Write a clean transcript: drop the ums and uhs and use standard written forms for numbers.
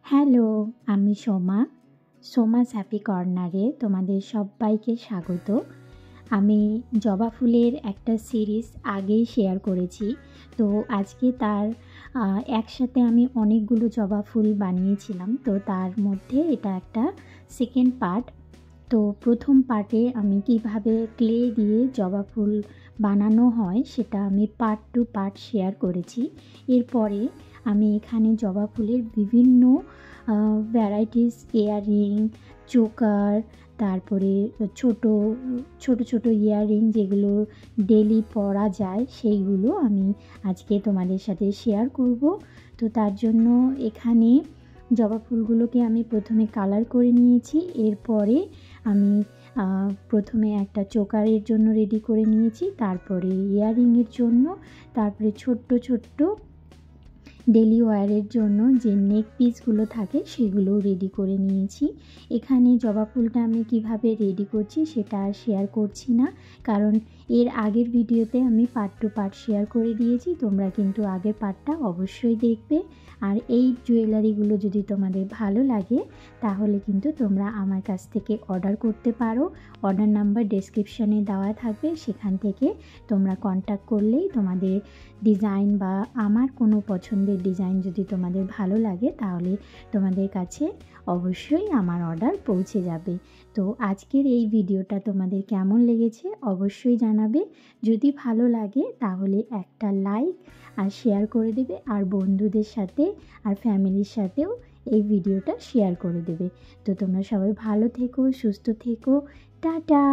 Hello, আমি Soma's happy কর্নারে তোমাদের সব্বাইকে স্বাগত। আমি জবা ফুলের একটা সিরিজ আগেই শেয়ার করেছি। তো আজকে তার একসাথে আমি অনেকগুলো জবা ফুল বানিয়েছিলাম। তো তার মধ্যে এটা একটা সেকেন্ড পার্ট। তো প্রথম পার্টে আমি কিভাবে ক্লে দিয়ে জবা ফুল বানানো হয় সেটা আমি পার্ট টু পার্ট শেয়ার করেছি। এরপরে আমি এখানে জবা ফুলের বিভিন্ন ভ্যারাইটিস ইয়াররিং, চোকার, তারপরে ছোট ছোট ইয়াররিং যেগুলো ডেলি পরা যায় সেইগুলো আমি আজকে তোমাদের সাথে শেয়ার করব। তো তার জন্য এখানে জবা ফুলগুলোকে আমি প্রথমে কালার করে নিয়েছি। এরপরে আমি প্রথমে একটা চোকারের জন্য রেডি করে নিয়েছি, তারপরে ইয়াররিংয়ের জন্য, তারপরে ছোট্ট ডেলি ওয়্যারের জন্য যে নেক পিসগুলো থাকে সেগুলো রেডি করে নিয়েছি। এখানে জবা ফুলটা আমি কিভাবে রেডি করছি সেটা আর শেয়ার করছি না, কারণ এর আগের ভিডিওতে আমি পার্ট টু পার্ট শেয়ার করে দিয়েছি। তোমরা কিন্তু আগের পার্টটা অবশ্যই দেখবে। আর এই জুয়েলারিগুলো যদি তোমাদের ভালো লাগে তাহলে কিন্তু তোমরা আমার কাছ থেকে অর্ডার করতে পারো। অর্ডার নাম্বার ডেসক্রিপশানে দেওয়া থাকবে, সেখান থেকে তোমরা কন্ট্যাক্ট করলেই তোমাদের ডিজাইন বা আমার কোনো পছন্দের ডিজাইন যদি তোমাদের ভালো লাগে তাহলে তোমাদের কাছে অবশ্যই আমার অর্ডার পৌঁছে যাবে। তো আজকের এই ভিডিওটা তোমাদের কেমন লেগেছে অবশ্যই জানাবে। যদি ভালো লাগে তাহলে একটা লাইক আর শেয়ার করে দেবে, আর বন্ধুদের সাথে আর ফ্যামিলির সাথেও এই ভিডিওটা শেয়ার করে দেবে। তো তোমরা সবাই ভালো থেকো, সুস্থ থেকো, টাটা।